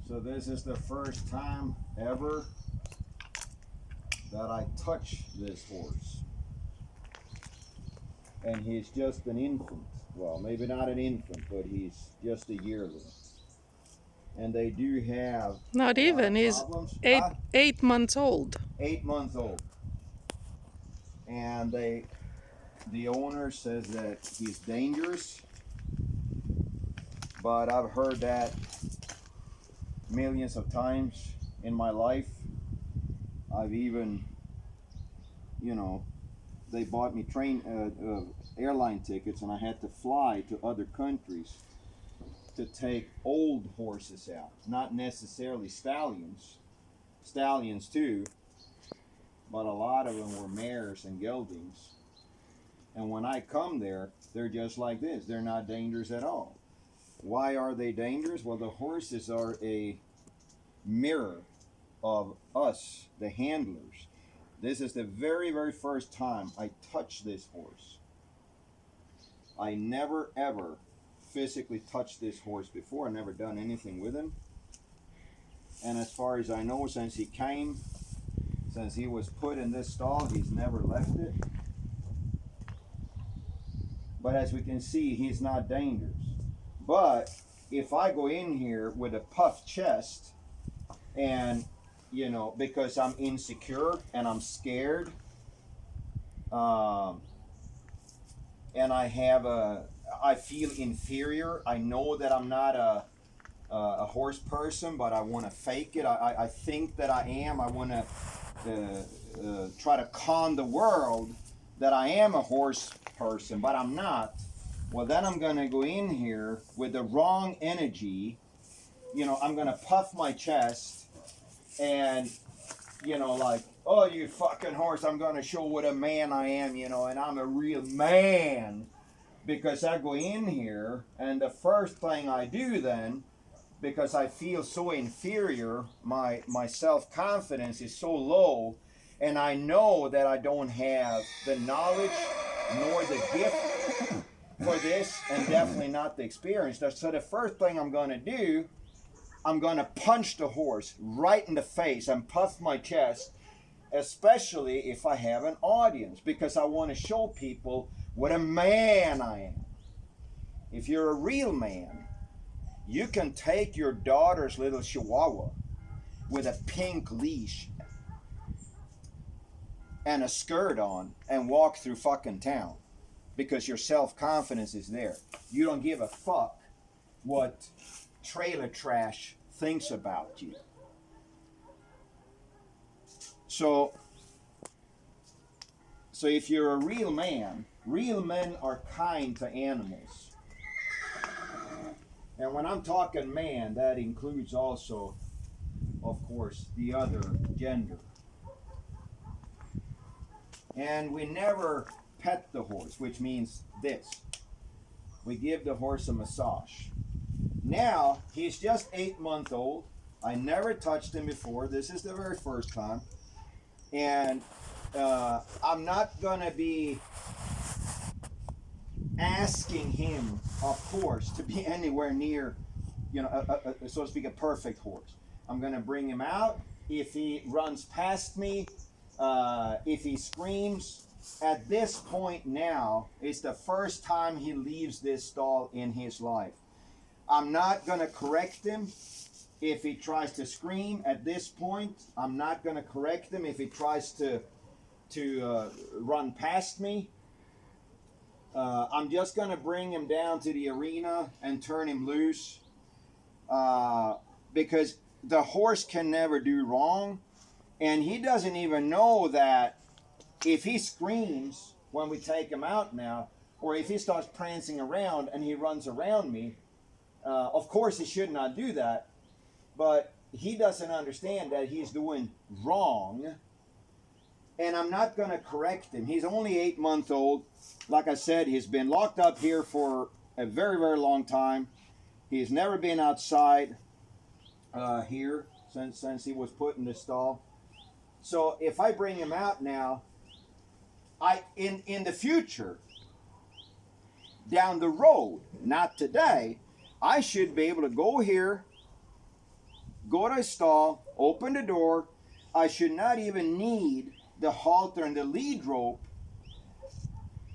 So this is the first time ever that I touch this horse. And he's just an infant. Well, maybe not an infant, but he's just a yearling. And they do have Not a lot even. of He's problems. eight months old. 8 months old. And the owner says that he's dangerous, but I've heard that millions of times in my life. I've even, you know, they bought me airline tickets, and I had to fly to other countries to take old horses out, not necessarily stallions too, but a lot of them were mares and geldings. And when I come there, they're just like this. They're not dangerous at all. Why are they dangerous? Well, the horses are a mirror of us, the handlers. This is the very, very first time I touch this horse. I never, ever physically touched this horse before. I've never done anything with him. And as far as I know, since he was put in this stall, he's never left it. But as we can see, he's not dangerous. But if I go in here with a puffed chest and, you know, because I'm insecure and I'm scared, and I feel inferior. I know that I'm not a horse person, but I want to fake it. I think that I am. I want to try to con the world that I am a horse person, but I'm not. Well, then I'm going to go in here with the wrong energy. You know, I'm going to puff my chest and, you know, like, oh, you fucking horse, I'm going to show what a man I am, you know, and I'm a real man. Because I go in here, and the first thing I do then, because I feel so inferior, my self-confidence is so low, and I know that I don't have the knowledge nor the gift for this, and definitely not the experience. So the first thing I'm going to do, I'm going to punch the horse right in the face and puff my chest, especially if I have an audience, because I want to show people what a man I am. If you're a real man, you can take your daughter's little chihuahua with a pink leash and a skirt on and walk through fucking town because your self-confidence is there. You don't give a fuck what trailer trash thinks about you. So if you're a real man, real men are kind to animals. And when I'm talking man, that includes also, of course, the other gender. And we never pet the horse, which means this. We give the horse a massage. Now, he's just 8 months old. I never touched him before. This is the very first time. And I'm not going to be asking him, of course, to be anywhere near, you know, so to speak, a perfect horse. I'm going to bring him out. If he runs past me, if he screams, at this point now, it's the first time he leaves this stall in his life. I'm not going to correct him if he tries to scream at this point. I'm not going to correct him if he tries to run past me. I'm just going to bring him down to the arena and turn him loose, because the horse can never do wrong, and he doesn't even know that if he screams when we take him out now, or if he starts prancing around and he runs around me, of course he should not do that, but he doesn't understand that he's doing wrong. And I'm not going to correct him. He's only 8 months old. Like I said, he's been locked up here for a very, very long time. He's never been outside here since he was put in the stall. So if I bring him out now, in the future, down the road, not today, I should be able to go here, go to a stall, open the door. I should not even need the halter and the lead rope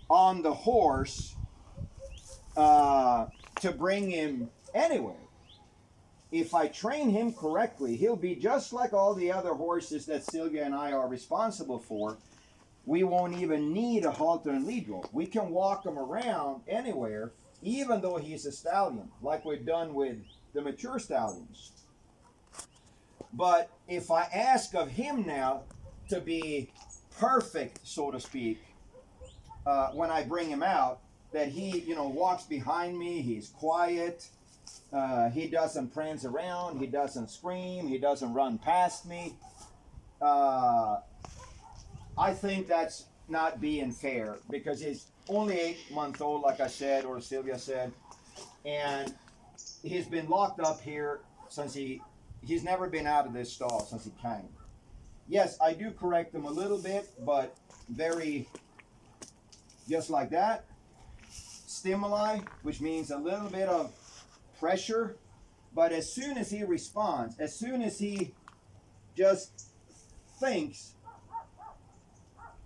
on the horse to bring him anywhere. If I train him correctly, he'll be just like all the other horses that Sylvia and I are responsible for. We won't even need a halter and lead rope. We can walk him around anywhere, even though he's a stallion, like we've done with the mature stallions. But if I ask of him now to be perfect, so to speak, when I bring him out, that he, walks behind me, he's quiet, he doesn't prance around, he doesn't scream, he doesn't run past me. I think that's not being fair, because he's only 8 months old, like I said, or Sylvia said, and he's been locked up here since he's never been out of this stall since he came. Yes, I do correct him a little bit, but very, just like that. Stimuli, which means a little bit of pressure, but as soon as he responds, as soon as he just thinks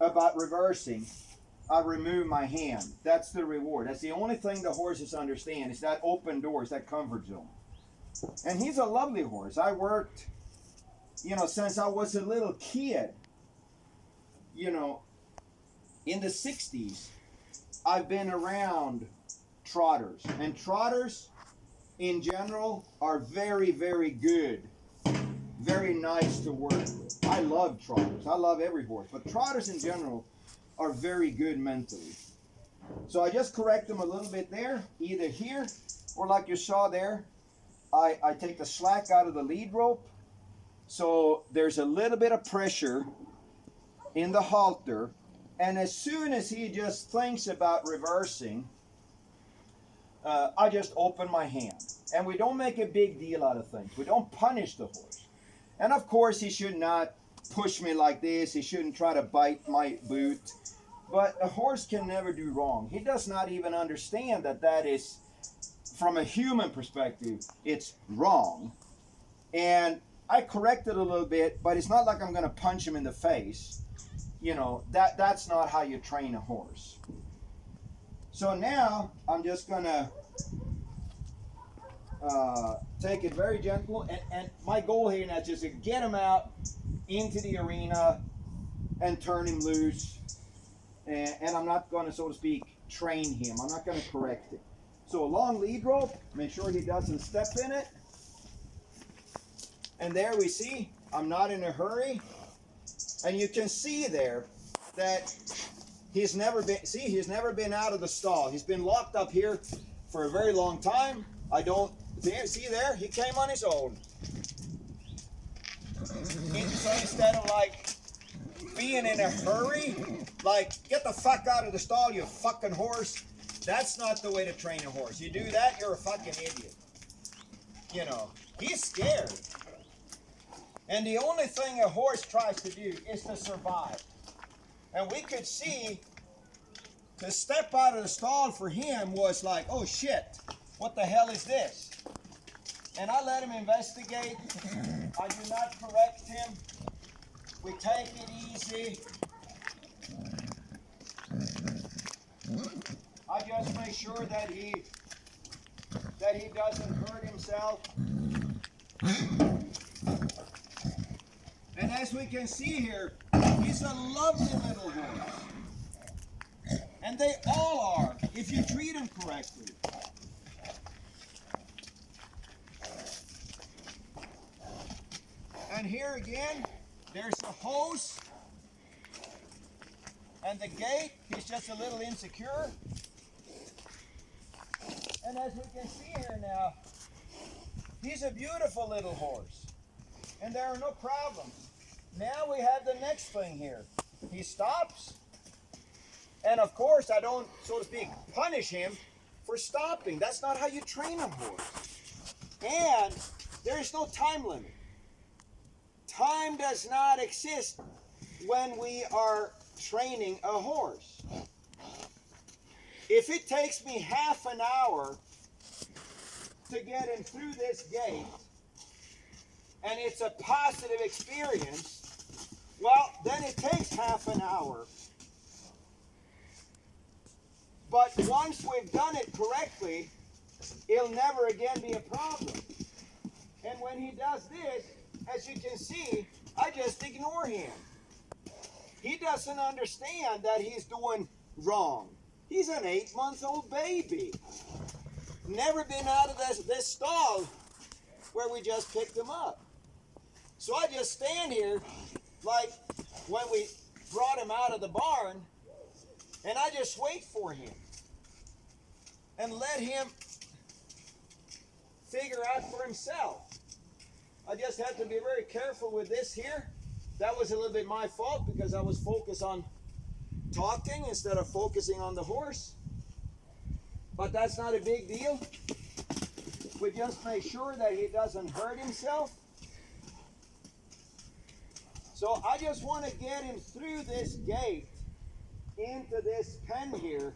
about reversing, I remove my hand. That's the reward. That's the only thing the horses understand, is that open door, is that comfort zone. And he's a lovely horse. I worked, since I was a little kid, in the 60s, I've been around trotters. And trotters, in general, are very, very good. Very nice to work with. I love trotters. I love every horse. But trotters, in general, are very good mentally. So I just correct them a little bit there, either here, or like you saw there, I take the slack out of the lead rope, so there's a little bit of pressure in the halter, and as soon as he just thinks about reversing, I just open my hand. And we don't make a big deal out of things. We don't punish the horse. And of course, he should not push me like this. He shouldn't try to bite my boot. But a horse can never do wrong. He does not even understand that is, from a human perspective, it's wrong. And I correct it a little bit, but it's not like I'm going to punch him in the face. That's not how you train a horse. So now I'm just going to take it very gentle. And my goal here now is just to get him out into the arena and turn him loose. And I'm not going to, so to speak, train him. I'm not going to correct it. So a long lead rope, make sure he doesn't step in it. And there we see, I'm not in a hurry. And you can see there that he's never been out of the stall. He's been locked up here for a very long time. See there, he came on his own. So instead of being in a hurry, get the fuck out of the stall, you fucking horse. That's not the way to train a horse. You do that, you're a fucking idiot. He's scared. And the only thing a horse tries to do is to survive. And we could see, to step out of the stall for him was like, oh shit, what the hell is this? And I let him investigate. I do not correct him. We take it easy. I just make sure that he doesn't hurt himself. And as we can see here, he's a lovely little horse. And they all are, if you treat them correctly. And here again, there's the hose and the gate. He's just a little insecure. And as we can see here now, he's a beautiful little horse. And there are no problems. Now we have the next thing here. He stops. And of course, I don't, so to speak, punish him for stopping. That's not how you train a horse. And there is no time limit. Time does not exist when we are training a horse. If it takes me half an hour to get him through this gate, and it's a positive experience, well, then it takes half an hour. But once we've done it correctly, it'll never again be a problem. And when he does this, as you can see, I just ignore him. He doesn't understand that he's doing wrong. He's an 8-month-old baby. Never been out of this stall where we just picked him up. So I just stand here like when we brought him out of the barn, and I just wait for him and let him figure out for himself. I just have to be very careful with this here. That was a little bit my fault because I was focused on talking instead of focusing on the horse. But that's not a big deal. We just make sure that he doesn't hurt himself. So I just want to get him through this gate into this pen here.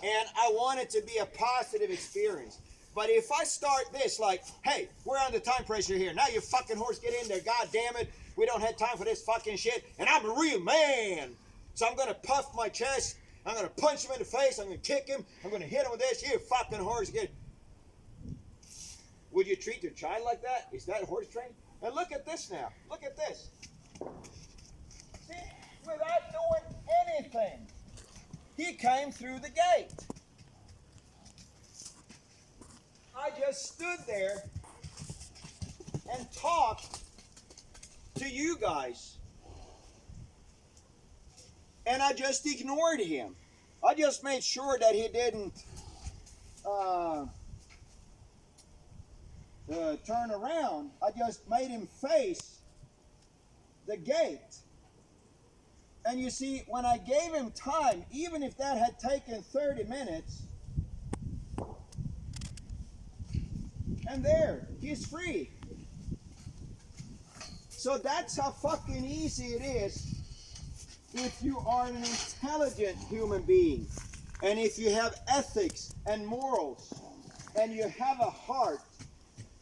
And I want it to be a positive experience. But if I start this like, hey, we're under time pressure here. Now you fucking horse get in there. God damn it. We don't have time for this fucking shit. And I'm a real man. So I'm going to puff my chest. I'm going to punch him in the face. I'm going to kick him. I'm going to hit him with this. You fucking horse. Would you treat your child like that? Is that horse training? And look at this now. Look at this. See, without doing anything, he came through the gate. I just stood there and talked to you guys. And I just ignored him. I just made sure that he didn't turn around. I just made him face the gate. And you see, when I gave him time, even if that had taken 30 minutes, and there, he's free. So that's how fucking easy it is if you are an intelligent human being, and if you have ethics and morals, and you have a heart,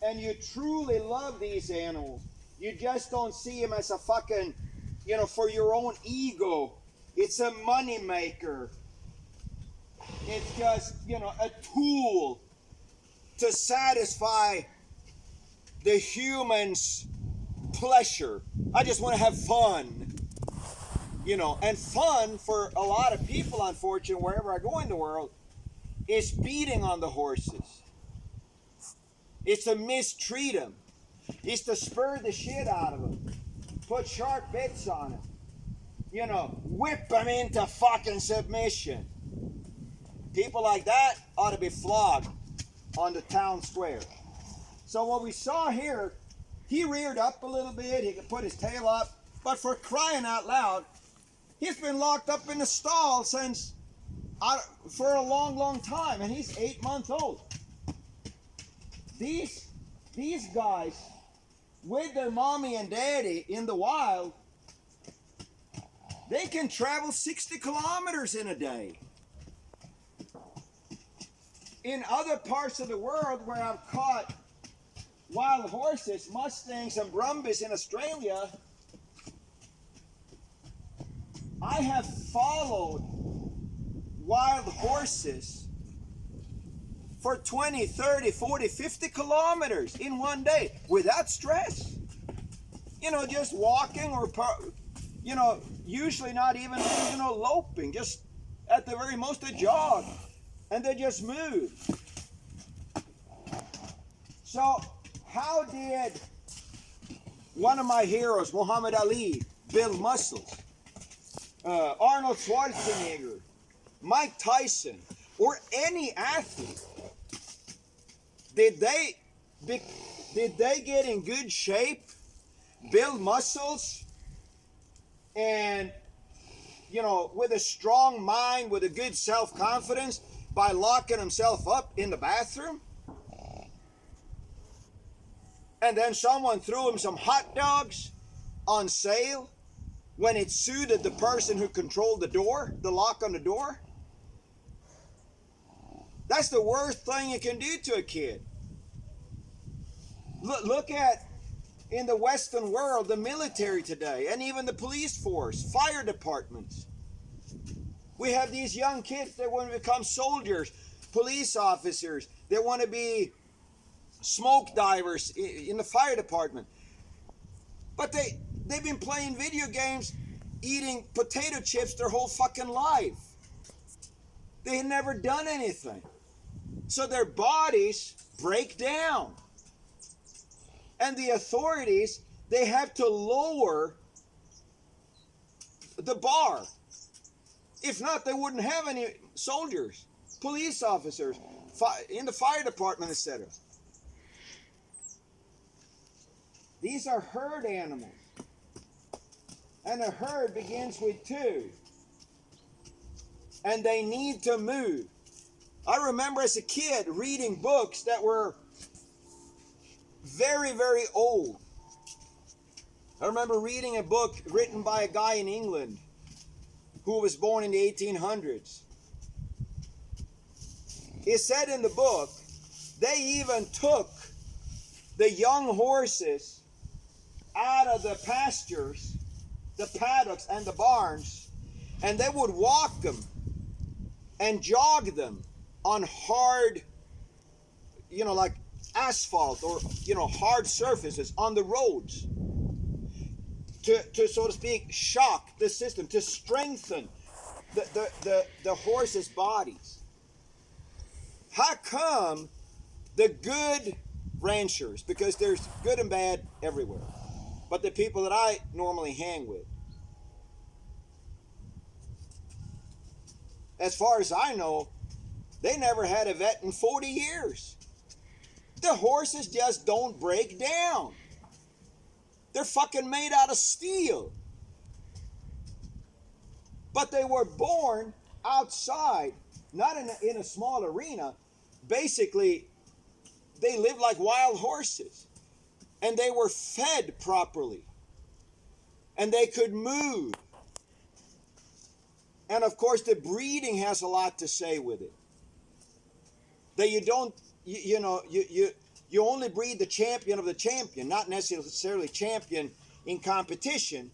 and you truly love these animals. You just don't see them as a fucking, for your own ego. It's a money maker. It's just, a tool to satisfy the human's pleasure. I just want to have fun, and fun for a lot of people, unfortunately, wherever I go in the world, is beating on the horses. It's to mistreat them. It's to spur the shit out of them. Put sharp bits on them. Whip them into fucking submission. People like that ought to be flogged on the town square. So what we saw here, he reared up a little bit, he could put his tail up, but for crying out loud, he's been locked up in the stall for a long, long time, and he's 8 months old. These guys, with their mommy and daddy in the wild, they can travel 60 kilometers in a day. In other parts of the world where I've caught wild horses, Mustangs and Brumbies in Australia, I have followed wild horses for 20, 30, 40, 50 kilometers in one day without stress. Just walking or, usually not even, loping, just at the very most a jog. And they just move. So, how did one of my heroes, Muhammad Ali, build muscles? Arnold Schwarzenegger, Mike Tyson, or any athlete, did they get in good shape, build muscles, and with a strong mind, with a good self-confidence, by locking himself up in the bathroom? And then someone threw him some hot dogs on sale when it suited the person who controlled the door, the lock on the door? That's the worst thing you can do to a kid. Look at, in the Western world, the military today, and even the police force, fire departments. We have these young kids that want to become soldiers, police officers, they want to be smoke divers in the fire department. But they've been playing video games, eating potato chips their whole fucking life. They had never done anything. So their bodies break down. And the authorities, they have to lower the bar. If not, they wouldn't have any soldiers, police officers, in the fire department, etc. These are herd animals. And a herd begins with two. And they need to move. I remember as a kid reading books that were very, very old. I remember reading a book written by a guy in England who was born in the 1800s. It said in the book, they even took the young horses out of the pastures, the paddocks and the barns, and they would walk them and jog them on hard, like asphalt or, hard surfaces on the roads to so to speak, shock the system, to strengthen the horses' bodies. How come the good ranchers, because there's good and bad everywhere, but the people that I normally hang with, as far as I know, they never had a vet in 40 years. The horses just don't break down. They're fucking made out of steel. But they were born outside, not in a small arena. Basically, they lived like wild horses. And they were fed properly. And they could move. And of course, the breeding has a lot to say with it. That you don't, you only breed the champion of the champion, not necessarily champion in competition,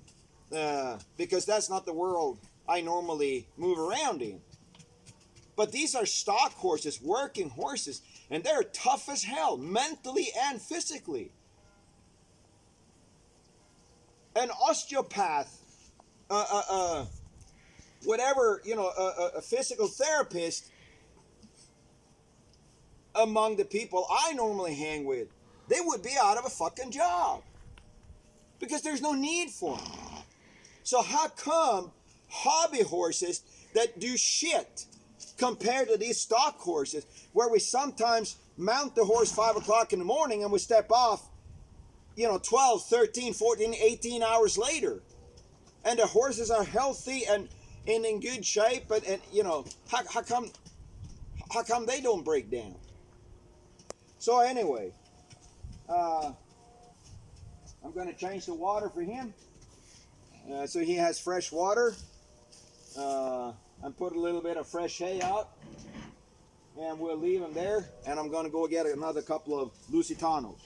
because that's not the world I normally move around in. But these are stock horses, working horses, and they're tough as hell, mentally and physically. An osteopath, whatever, a physical therapist, among the people I normally hang with, they would be out of a fucking job because there's no need for them. So how come hobby horses that do shit compared to these stock horses, where we sometimes mount the horse 5 o'clock in the morning and we step off 12, 13, 14, 18 hours later, and the horses are healthy and in good shape, and how come they don't break down? So anyway, I'm going to change the water for him, so he has fresh water, and put a little bit of fresh hay out, and we'll leave him there, and I'm going to go get another couple of Lusitanos.